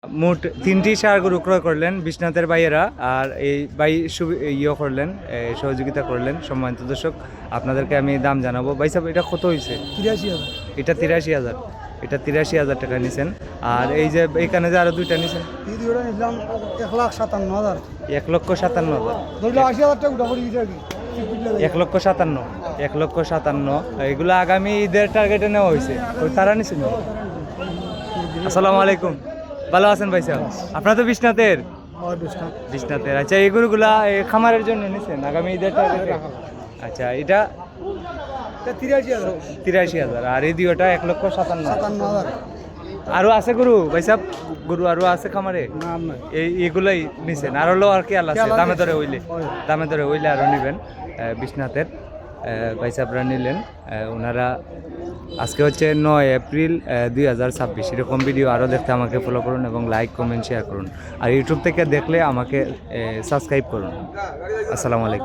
মোট 3টি ষাঁড় গরু ক্রয় করলেন বিশ্বনাথের ভাইয়েরা, আর এই ভাই করলেন, সহযোগিতা করলেন। সম্মানিত দর্শক, আপনাদেরকে আমি দাম জানাবো। ভাই সাহেব, এটা কত হয়েছে? 83,000। এটা 83,000। এটা 83,000 টাকা নিছেন। আর এই যে এখানে যে আরো দুইটা নিছেন, এই দুইটা নিলাম 1,57,000। 1,57,000। ধরলে 80,000 টাকা উঠা পড়ে গেছে আর কি। 1,57,000। 1,57,000 এগুলো আগামী ঈদের টার্গেটে নেওয়া হয়েছে। ওই তারা নিছেন। আসসালামু আলাইকুম, ভালো আছেন ভাই সাহেব? আপনারা তো বিশ্বনাথের। বিশ্বনাথের, আচ্ছা। এই গরুগুলা খামারের জন্য নিছেন আগামী ঈদের টার্গেটে? আচ্ছা, এটা 83,000। আর এই দুইটা 1,57,000। আরো আছে গরু ভাই সাহেব? গরু আরো আছে খামারে? এইগুলাই নিছেন? আর হলো আর কি আল আছে? দামে ধরে হইলে আরো নিবেন। বিশ্বনাথের ভাই সাহেবরা নিলেন। ওনারা আজকে হচ্ছে 9 এপ্রিল 2026। এরকম ভিডিও আরও দেখতে আমাকে ফলো করুন এবং লাইক, কমেন্ট, শেয়ার করুন। আর ইউটিউব থেকে দেখলে আমাকে সাবস্ক্রাইব করুন। আসসালামু আলাইকুম।